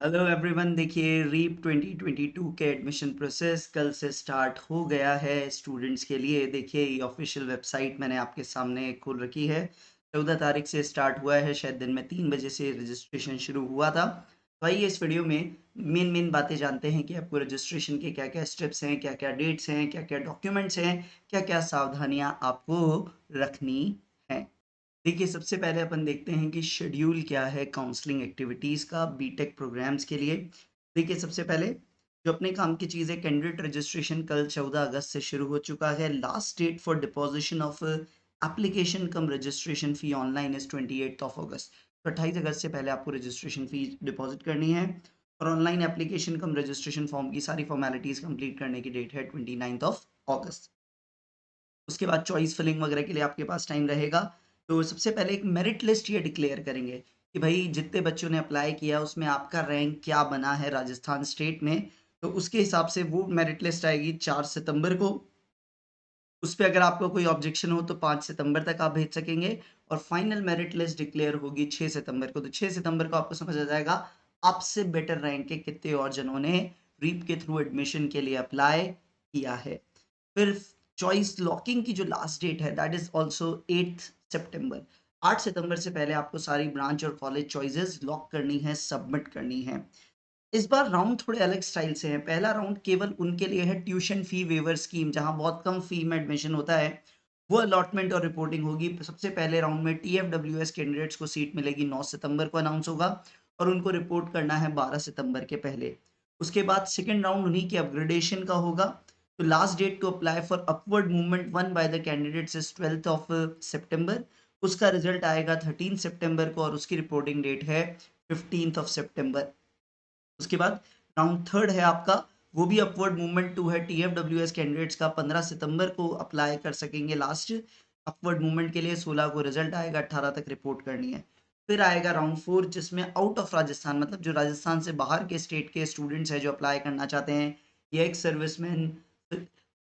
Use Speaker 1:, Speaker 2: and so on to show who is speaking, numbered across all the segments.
Speaker 1: Hello everyone, देखिए reap 2022 के admission process कल से स्टार्ट हो गया है स्टूडेंट्स के लिए। देखिए ये ऑफिशियल वेबसाइट मैंने आपके सामने खोल रखी है। 14 तारीख से स्टार्ट हुआ है, शायद दिन में 3 बजे से रजिस्ट्रेशन शुरू हुआ था। तो आइए इस वीडियो में मेन मेन बातें जानते हैं कि आपको रजिस्ट्रेशन के क्या क्या स्टेप्स हैं, क्या क्या डेट्स हैं, क्या क्या डॉक्यूमेंट्स हैं, क्या क्या सावधानियाँ आपको रखनी है। देखिए सबसे पहले अपन देखते हैं कि शेड्यूल क्या है काउंसलिंग एक्टिविटीज़ का बीटेक प्रोग्राम्स के लिए। देखिए सबसे पहले जो अपने काम की चीज़ है, कैंडिडेट रजिस्ट्रेशन कल 14 अगस्त से शुरू हो चुका है। Last date for deposition of application cum registration fee online is 28 of August. तो 28 अगस्त से पहले आपको रजिस्ट्रेशन फ़ी डिपॉजिट करनी है और online application cum registration form की सारी फॉर्मेलिटीज़ कंप्लीट करने की डेट है 29 ऑफ अगस्त। उसके बाद चॉइस फिलिंग वगैरह के लिए आपके पास टाइम रहेगा। तो सबसे पहले एक मेरिट लिस्ट ये डिक्लेयर करेंगे कि भाई जितने बच्चों ने अप्लाई किया उसमें आपका रैंक क्या बना है राजस्थान स्टेट में। तो उसके हिसाब से वो मेरिट लिस्ट आएगी 4 सितंबर को। उस पे अगर आपको कोई ऑब्जेक्शन हो तो 5 सितंबर तक आप भेज सकेंगे और फाइनल मेरिट लिस्ट डिक्लेयर होगी 6 सितंबर को। तो 6 सितंबर को आपको समझ आ जाएगा आपसे बेटर रैंक के कितने और जनों ने रीप के थ्रू एडमिशन के लिए अप्लाई किया है। फिर चॉइस लॉकिंग की जो लास्ट डेट है दैट इज ऑल्सो 8 सितंबर। 8 सितंबर से पहले आपको सारी ब्रांच और कॉलेज चॉइसेस लॉक करनी है, सबमिट करनी है। इस बार राउंड थोड़े अलग स्टाइल से है। पहला राउंड केवल उनके लिए है ट्यूशन फी वेवर स्कीम, जहां बहुत कम फी में एडमिशन होता है। वो अलॉटमेंट और रिपोर्टिंग होगी। सबसे पहले राउंड में टीएफडब्ल्यूएस कैंडिडेट्स को सीट मिलेगी, 9 सितंबर को अनाउंस होगा और उनको रिपोर्ट करना है 12 सितंबर के पहले। उसके बाद सेकंड राउंड उन्हीं के अपग्रेडेशन का होगा। तो last date to apply for upward movement one by the candidates is 12th of September. उसका रिजल्ट आएगा 13 सितंबर को और उसकी रिपोर्टिंग डेट है 15th ऑफ सितंबर। उसके बाद राउंड थर्ड है आपका, वो भी अपवर्ड मूवमेंट टू है। टीएफडब्ल्यूएस कैंडिडेट्स का 15 सितंबर को अप्लाई कर सकेंगे लास्ट अपवर्ड मूवमेंट के लिए। 16 को रिजल्ट आएगा, 18 तक रिपोर्ट करनी है। फिर आएगा राउंड फोर, जिसमें आउट ऑफ राजस्थान, मतलब जो राजस्थान से बाहर के स्टेट के स्टूडेंट्स हैं जो अप्लाई करना चाहते हैं, या एक सर्विसमैन,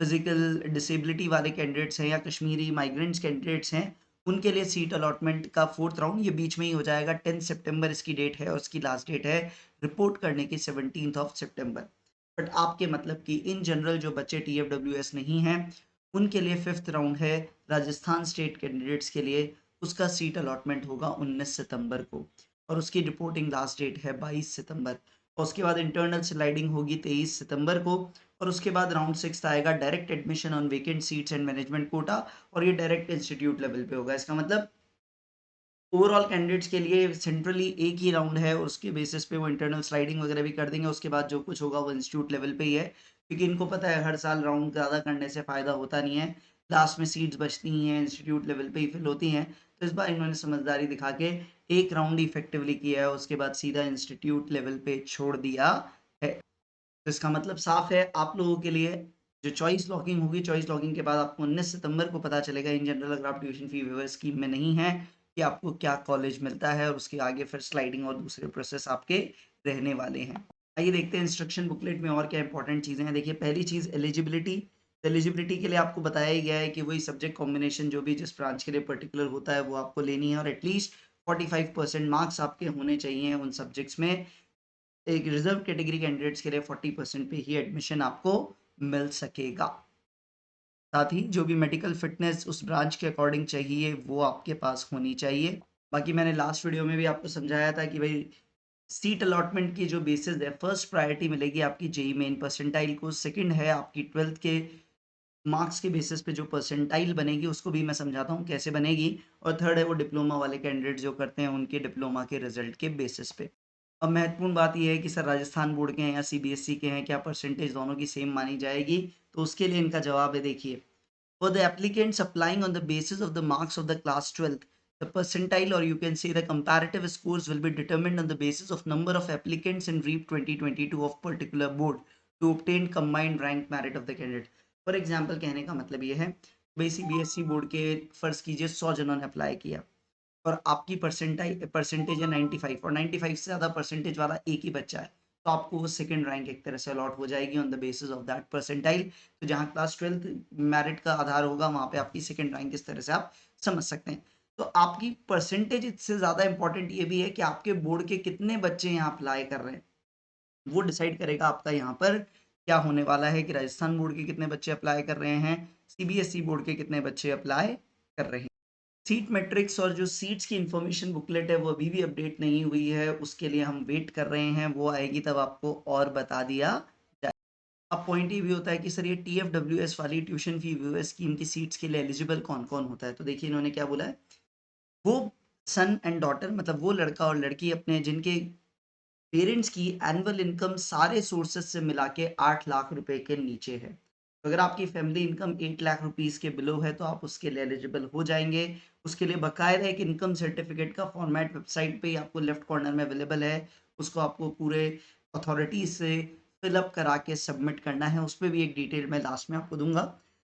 Speaker 1: फिजिकल डिसेबिलिटी वाले कैंडिडेट्स हैं या कश्मीरी माइग्रेंट्स कैंडिडेट्स हैं, उनके लिए सीट अलॉटमेंट का फोर्थ राउंड ये बीच में ही हो जाएगा। 10 सितंबर इसकी डेट है और उसकी लास्ट डेट है रिपोर्ट करने की 17th ऑफ सितंबर। बट आपके मतलब कि इन जनरल जो बच्चे टीएफडब्ल्यूएस नहीं हैं उनके लिए फिफ्थ राउंड है। राजस्थान स्टेट कैंडिडेट्स के लिए उसका सीट अलॉटमेंट होगा 19 सितंबर को और उसकी रिपोर्टिंग लास्ट डेट है 22 सितंबर। और उसके बाद इंटरनल स्लाइडिंग होगी 23 सितंबर को और उसके बाद राउंड सिक्स आएगा, direct admission on vacant seats and management quota. और ये डायरेक्ट इंस्टीट्यूट लेवल पे होगा। इसका मतलब ओवरऑल कैंडिडेट्स के लिए सेंट्रली एक ही राउंड है और उसके बेसिस पे वो इंटरनल स्लाइडिंग वगैरह भी कर देंगे। उसके बाद जो कुछ होगा वो इंस्टीट्यूट लेवल पे ही है, क्योंकि इनको पता है हर साल राउंड ज़्यादा करने से फ़ायदा होता नहीं है। लास्ट में सीट्स बचती ही हैं, इंस्टीट्यूट लेवल पे ही फिल होती हैं। तो इस बार इन्होंने समझदारी दिखा के एक राउंड ही इफेक्टिवली किया है, उसके बाद सीधा इंस्टीट्यूट लेवल पे छोड़ दिया है। तो इसका मतलब साफ है आप लोगों के लिए। जो चॉइस लॉकिंग होगी, चॉइस लॉकिंग के बाद आपको 19 सितंबर को पता चलेगा इन जनरल, अगर आप ट्यूशन फी वेवर स्कीम में नहीं है, कि आपको क्या कॉलेज मिलता है और उसके आगे फिर स्लाइडिंग और दूसरे प्रोसेस आपके रहने वाले हैं। आइए देखते हैं इंस्ट्रक्शन बुकलेट में और क्या इंपॉर्टेंट चीज़ें हैं। देखिए पहली चीज़ एलिजिबिलिटी। एलिजिबिलिटी के लिए आपको बताया ही गया है कि वही सब्जेक्ट कॉम्बिनेशन जो भी जिस ब्रांच के लिए पर्टिकुलर होता है वो आपको लेनी है और एटलीस्ट 45% मार्क्स आपके होने चाहिए उन सब्जेक्ट्स में। एक रिजर्व कैटेगरी कैंडिडेट्स के लिए 40% पे ही एडमिशन आपको मिल सकेगा। साथ ही जो भी मेडिकल फिटनेस उस ब्रांच के अकॉर्डिंग चाहिए वो आपके पास होनी चाहिए। बाकी मैंने लास्ट वीडियो में भी आपको समझाया था कि भाई सीट अलॉटमेंट की जो बेसिस है, फर्स्ट प्रायोरिटी मिलेगी आपकी जेई मेन परसेंटाइल को, सेकंड है आपकी 12th के मार्क्स के बेसिस पे जो परसेंटाइल बनेगी उसको भी मैं समझाता हूँ कैसे बनेगी, और थर्ड है वो डिप्लोमा वाले कैंडिडेट जो करते हैं उनके डिप्लोमा के रिजल्ट के बेसिस पे। अब महत्वपूर्ण बात ये है कि सर राजस्थान बोर्ड के हैं या सीबीएसई के हैं, क्या परसेंटेज दोनों की सेम मानी जाएगी? तो उसके लिए इनका जवाब है, देखिए, for the applicants applying on the basis of the marks of the class 12th, the percentile, or you can say the comparative scores, will be determined on the basis of number of applicants in REAP 2022 of particular board to obtain combined rank merit of the candidate. For example, कहने का मतलब ये है, भाई CBSE board के फर्ज कीजिए 100 जनों ने अप्लाई किया और आपकी परसेंटेज है 95 और 95 से ज़्यादा परसेंटेज वाला एक ही बच्चा है, तो आपको वो सेकंड रैंक एक तरह से अलॉट हो जाएगी on the basis of that percentile. तो जहाँ क्लास 12th मेरिट का आधार होगा वहाँ पे आपकी सेकंड रैंक इस तरह से आप समझ सकते हैं। तो आपकी परसेंटेज इससे ज़्यादा इंपॉर्टेंट ये भी है कि आपके बोर्ड के कितने बच्चे यहाँ अप्लाई कर रहे हैं। वो डिसाइड करेगा आपका यहाँ पर क्या होने वाला है कि राजस्थान बोर्ड के कितने बच्चे अप्लाई कर रहे हैं, सीबीएसई बोर्ड के कितने बच्चे अप्लाई कर रहे हैं। सीट मैट्रिक्स और जो सीट्स की इंफॉर्मेशन बुकलेट है वो अभी भी अपडेट नहीं हुई है, उसके लिए हम वेट कर रहे हैं, वो आएगी तब आपको और बता दिया जाए। अब पॉइंट ये भी होता है कि सर ये TFWS वाली ट्यूशन फी वेवर स्कीम की सीट्स के लिए एलिजिबल कौन कौन होता है, तो देखिए इन्होंने क्या बोला है, वो सन एंड डॉटर मतलब वो लड़का और लड़की अपने जिनके पेरेंट्स की एनुअल इनकम सारे सोर्सेस से मिला के 8 लाख रुपए के नीचे है। तो अगर आपकी फैमिली इनकम 8 लाख रुपीस के बिलो है तो आप उसके लिए एलिजिबल हो जाएंगे। उसके लिए बकायदा एक इनकम सर्टिफिकेट का फॉर्मेट वेबसाइट पे आपको लेफ्ट कॉर्नर में अवेलेबल है, उसको आपको पूरे अथॉरिटी से फिलअप करा के सबमिट करना है। उस पर भी एक डिटेल मैं लास्ट में आपको दूंगा।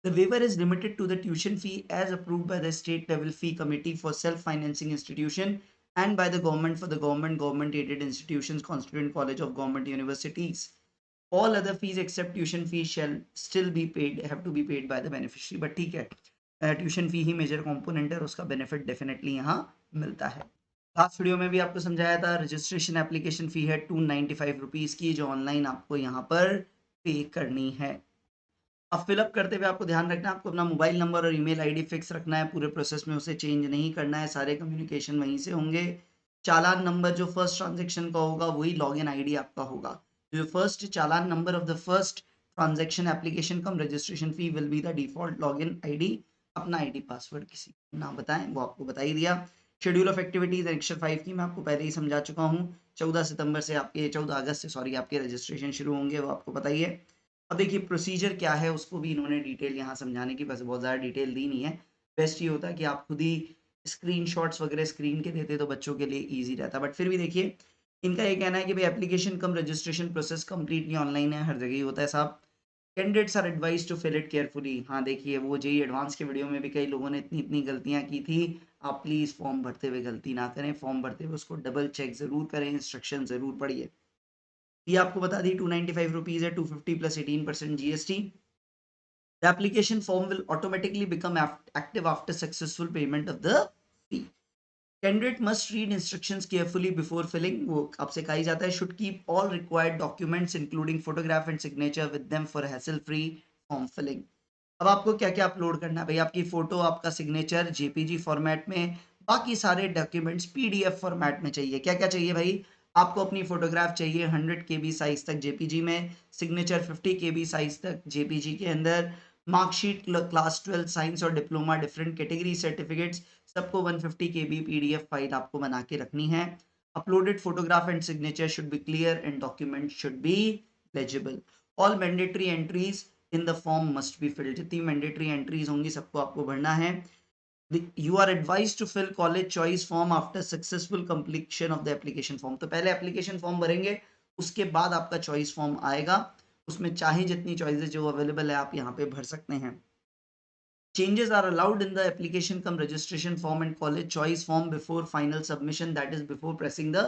Speaker 1: The waiver is limited to the tuition fee as approved by the state level fee committee for self financing institution and by the government for the government aided institutions constituent college of government universities. All other fees except tuition fees shall still be paid, have to be paid by the beneficiary. But ठीक है, tuition fee ही major component है और उसका benefit definitely यहाँ मिलता है। Last video में भी आपको समझाया था, रजिस्ट्रेशन एप्लीकेशन फी है 295 रुपीज़ की, जो ऑनलाइन आपको यहाँ पर पे करनी है। अब फिलअप करते हुए आपको ध्यान रखना है, आपको अपना मोबाइल नंबर और ईमेल आईडी फिक्स रखना है, पूरे प्रोसेस में उसे चेंज नहीं करना है, सारे कम्युनिकेशन वहीं से होंगे। चालान नंबर जो फर्स्ट ट्रांजेक्शन का होगा वही लॉगिन आईडी आपका होगा। जो first challan number of the first transaction application cum registration fee will be the default login ID. अपना आईडी पासवर्ड किसी को ना बताएं, वो आपको बता ही दिया। शेड्यूल ऑफ एक्टिविटीज एनेक्सर 5 की मैं आपको पहले ही समझा चुका हूँ। 14 सितंबर से आपके 14 अगस्त से सॉरी आपके रजिस्ट्रेशन शुरू होंगे, वो आपको पता ही है। अब देखिए प्रोसीजर क्या है उसको भी इन्होंने डिटेल यहाँ समझाने की, वैसे बहुत ज़्यादा डिटेल दी नहीं है। बेस्ट ये होता है कि आप खुद ही स्क्रीनशॉट्स वगैरह स्क्रीन के देते तो बच्चों के लिए ईजी रहता, बट फिर भी देखिए इनका ये कहना है कि भाई application cum registration process completely online है, हर जगह ही होता है साहब। Candidates are advise to fill it carefully. हाँ देखिए वो जेई एडवांस के वीडियो में भी कई लोगों ने इतनी इतनी गलतियां की थी, आप प्लीज़ फॉर्म भरते हुए गलती ना करें, फॉर्म भरते हुए उसको डबल चेक ज़रूर करें, इंस्ट्रक्शन ज़रूर पढ़िए। ये आपको बता दी 295 रुपीज़ है, 250 plus 18% GST। The application form will automatically become active after successful payment of the fee. Candidate must read instructions carefully before filling. वो आपसे कहा जाता है should keep all required documents including photograph and signature with them for hassle free form filling. अब आपको क्या क्या upload करना है भाई, आपकी फोटो, आपका सिग्नेचर जेपीजी फॉर्मेट में, बाकी सारे डॉक्यूमेंट्स पीडीएफ फॉर्मेट में चाहिए। क्या क्या चाहिए भाई, आपको अपनी फोटोग्राफ चाहिए 100 KB साइज तक जेपीजी में, सिग्नेचर 50 KB साइज तक जेपीजी के अंदर, मार्कशीट क्लास 12 साइंस और डिप्लोमा डिफरेंट कैटेगरी सर्टिफिकेट्स सबको 150 KB पीडीएफ फाइल आपको बना के रखनी है। Uploaded photograph and signature should be clear and document should be legible. All mandatory entries in the form must be filled. जितनी mandatory entries होंगी सबको आपको भरना है। You are advise to fill college choice form after successful completion of the application form. तो पहले application form भरेंगे, उसके बाद आपका चॉइस फॉर्म आएगा, उसमें चाहे जितनी चॉइसेस जो अवेलेबल है आप यहाँ पे भर सकते हैं। Changes are allowed in the application cum registration form and college choice form before final submission, that is before pressing the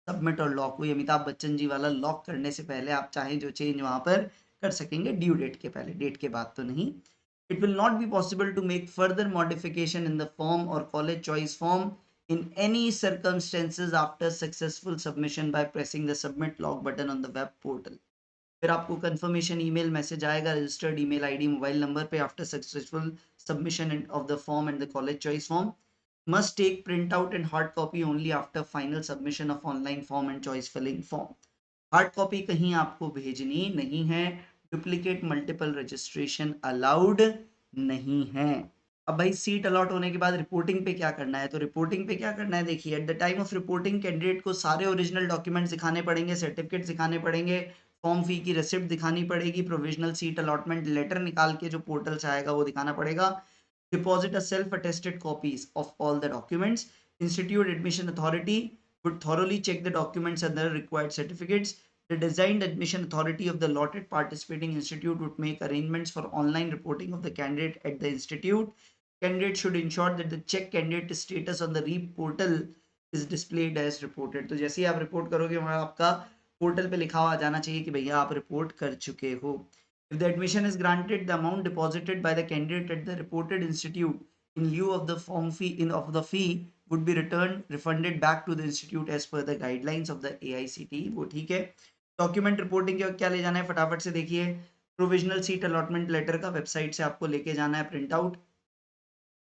Speaker 1: submit और लॉक। वही अमिताभ बच्चन जी वाला लॉक करने से पहले आप चाहें जो चेंज वहां पर कर सकेंगे, ड्यू डेट के पहले, डेट के बाद तो नहीं। It will not be possible to make further modification in the form or college choice form in any circumstances after successful submission by pressing the submit log button on the web portal. फिर आपको confirmation email message आएगा registered email ID mobile number पे after successful submission of the form and the college choice form. Must take print out and hard copy only after final submission of online form and choice filling form. Hard copy कहीं आपको भेजनी नहीं है, duplicate multiple registration allowed नहीं है। अब भाई seat allot होने के बाद रिपोर्टिंग पे क्या करना है, तो रिपोर्टिंग पे क्या करना है देखिए, at the time of reporting candidate को सारे ओरिजिनल डॉक्यूमेंट्स दिखाने पड़ेंगे, सर्टिफिकेट दिखाने पड़ेंगे, फॉर्म फी की रिसिप्ट दिखानी पड़ेगी, प्रोविजनल सीट अलॉटमेंट लेटर निकाल के जो पोर्टल से आएगा वो दिखाना पड़ेगा। Deposit a self attested copies of all the documents. Institute admission authority would thoroughly check the documents and the required certificates. The designed admission authority of the allotted participating institute would make arrangements for online reporting of the candidate at the institute. Candidate should ensure that the check candidate status on the REAP portal is displayed as reported. तो जैसे ही आप report करोगे वहाँ आपका portal पे लिखा हुआ जाना चाहिए कि भैया आप रिपोर्ट कर चुके हो। If the admission is granted, the amount deposited by the candidate at the reported institute in lieu of the form fee of the fee would be returned refunded back to the institute as per the guidelines of the AICTE. वो ठीक है। Document reporting के वक़्त क्या ले जाना है फटाफट से देखिए, प्रोविज़नल सीट अलॉटमेंट लेटर का वेबसाइट से आपको लेके जाना है प्रिंट आउट।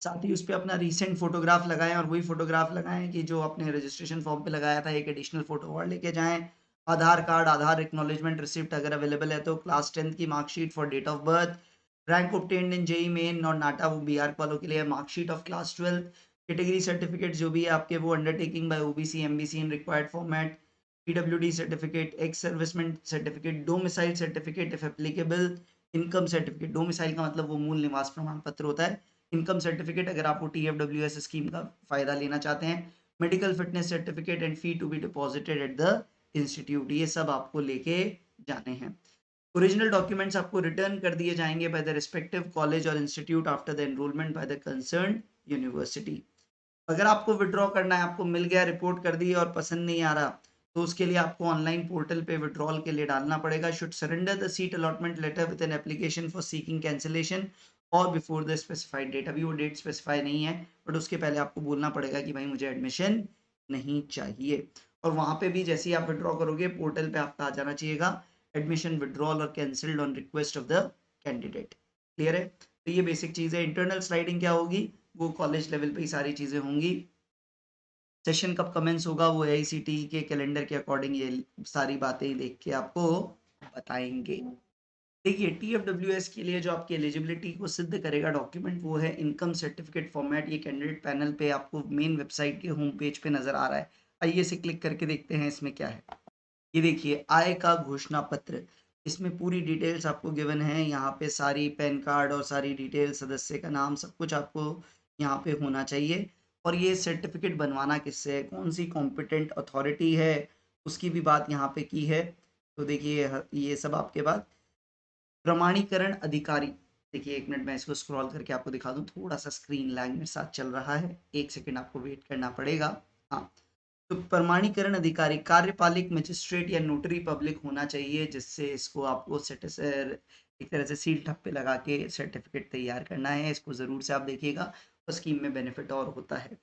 Speaker 1: साथ ही उस पे अपना रीसेंट फ़ोटोग्राफ लगाएँ और वही फ़ोटोग्राफ लगाएँ कि जो आपने रजिस्ट्रेशन फ़ॉर्म पे लगाया था, एक एडिशनल फ़ोटो और लेके जाएँ। Aadhaar card, Aadhaar acknowledgement receipt अगर अवेलेबल है तो क्लास 10th की marksheet for date of birth, rank obtained in JEE main और नाटा वो बीआर्क वालों के लिए है, marksheet of class 12th, category certificate जो भी है आपके वो undertaking by OBC, MBC in required format, PWD certificate, ex servicemen certificate, domicile certificate if applicable, income certificate, domicile का मतलब वो मूल निवास प्रमाण पत्र होता है। इनकम सर्टिफिकेट अगर आप वो टीएफडब्ल्यूएस स्कीम का फ़ायदा लेना चाहते हैं, medical fitness certificate and fee to be deposited at the institute, ये सब आपको लेके जाने हैं। ओरिजिनल डॉक्यूमेंट्स आपको रिटर्न कर दिए जाएंगे बाय द रिस्पेक्टिव कॉलेज और institute after the enrolment by the concern university. अगर आपको विड्रॉ करना है, आपको मिल गया, रिपोर्ट कर दी और पसंद नहीं आ रहा, तो उसके लिए आपको ऑनलाइन पोर्टल पे विड्रॉल के लिए डालना पड़ेगा। Should surrender the seat allotment letter with an application for seeking cancellation और बिफोर द स्पेसिफाइड डेट। अभी वो डेट स्पेसिफाई नहीं है, बट उसके पहले आपको बोलना पड़ेगा कि भाई मुझे एडमिशन नहीं चाहिए। और वहाँ पे भी जैसे ही आप विड्रॉ करोगे, पोर्टल पे आपका आ जाना चाहिएगा एडमिशन विड्रॉल और cancelled on request of the candidate. Clear है? तो ये बेसिक चीज़ है। इंटरनल स्लाइडिंग क्या होगी, वो कॉलेज लेवल पे ही सारी चीज़ें होंगी। सेशन कब कमेंस होगा वो एआईसीटीई के कैलेंडर के अकॉर्डिंग ये सारी बातें ही देख के आपको बताएंगे। देखिए टीएफडब्ल्यूएस के लिए जो आपकी एलिजिबिलिटी को सिद्ध करेगा डॉक्यूमेंट वो है इनकम सर्टिफिकेट फॉर्मेट। ये कैंडिडेट पैनल पे आपको मेन वेबसाइट के होम पेज पे नजर आ रहा है। आइए इसे क्लिक करके देखते हैं इसमें क्या है। ये देखिए आय का घोषणा पत्र, इसमें पूरी डिटेल्स आपको गिवन है। यहाँ पे सारी पैन कार्ड और सारी डिटेल, सदस्य का नाम, सब कुछ आपको यहाँ पे होना चाहिए। और ये सर्टिफिकेट बनवाना किससे है, कौन सी कॉम्पिटेंट अथॉरिटी है, उसकी भी बात यहाँ पे की है। तो देखिए ये सब आपके बाद प्रमाणीकरण अधिकारी। देखिए एक मिनट मैं इसको स्क्रॉल करके आपको दिखा दूँ, थोड़ा सा स्क्रीन लैग मेरे साथ चल रहा है, एक सेकेंड आपको वेट करना पड़ेगा। हाँ, तो प्रमाणीकरण अधिकारी कार्यपालिक मजिस्ट्रेट या नोटरी पब्लिक होना चाहिए, जिससे इसको आपको एक तरह से सील ठप्पे लगा के सर्टिफिकेट तैयार करना है। इसको ज़रूर से आप देखिएगा और स्कीम में बेनिफिट और होता है।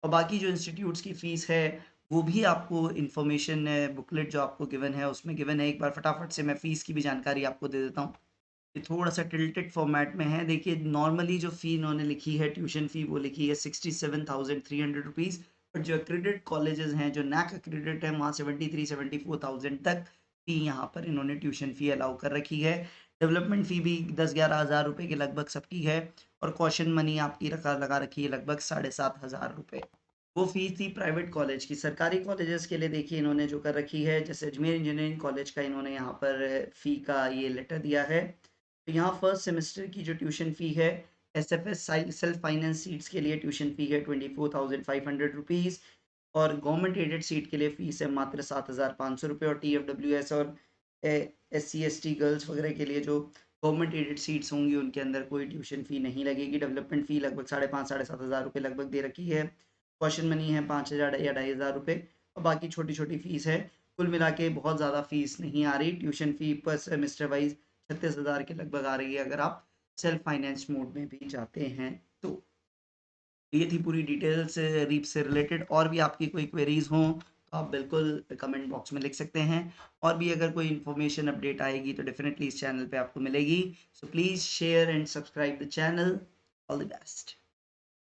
Speaker 1: और बाकी जो इंस्टीट्यूट्स की फ़ीस है वो भी आपको इन्फॉर्मेशन बुकलेट जो आपको गिवन है उसमें गिवन है। एक बार फटाफट से मैं फ़ीस की भी जानकारी आपको दे देता हूँ। ये थोड़ा सा टिल्टेड फॉर्मेट में है। देखिए नॉर्मली जो फ़ी इन्होंने लिखी है ट्यूशन फ़ी वो लिखी है 67,300 रुपीज़, बट जो एक्रेडिट कॉलेजेस हैं जो नैक एक्रेडिट है वहाँ 73-74,000 तक फ़ी यहाँ पर इन्होंने ट्यूशन फ़ी अलाउ कर रखी है। डेवलपमेंट फ़ी भी 10-11 हज़ार रुपये के लगभग सबकी है। और कॉशन मनी आपकी रखा लगा रखी है लगभग 7,500 रुपये। वो फीस थी प्राइवेट कॉलेज की। सरकारी कॉलेजेस के लिए देखिए इन्होंने जो कर रखी है, जैसे अजमेर इंजीनियरिंग कॉलेज का इन्होंने यहाँ पर फ़ी का ये लेटर दिया है। तो यहाँ फर्स्ट सेमेस्टर की जो ट्यूशन फ़ी है, एसएफएस सेल्फ फाइनेंस सीट्स के लिए ट्यूशन फ़ी है 24,500 रुपीज़। और गवर्नमेंट एडेड सीट के लिए फ़ीस है मात्र 7,500 रुपये। और टीएफडब्ल्यूएस और एससी एसटी गर्ल्स वगैरह के लिए जो गवर्नमेंट एडेड सीट्स होंगी उनके अंदर कोई ट्यूशन फ़ी नहीं लगेगी। डेवलपमेंट फ़ी लगभग 5,500 7,500 रुपये लगभग दे रखी है। कॉशन मनी है 5,000 या 2,500 रुपये। और बाकी छोटी छोटी फ़ीस है। कुल मिला के बहुत ज़्यादा फ़ीस नहीं आ रही। ट्यूशन फ़ी पर सेमेस्टर वाइज 36,000 के लगभग आ रही है अगर आप सेल्फ फाइनेंस मोड में भी जाते हैं तो। ये थी पूरी डिटेल्स रीप से रिलेटेड। और भी आपकी कोई क्वेरीज हों तो आप बिल्कुल कमेंट बॉक्स में लिख सकते हैं। और भी अगर कोई इन्फॉर्मेशन अपडेट आएगी तो डेफिनेटली इस चैनल पे आपको मिलेगी। So please share and subscribe the channel. All the best.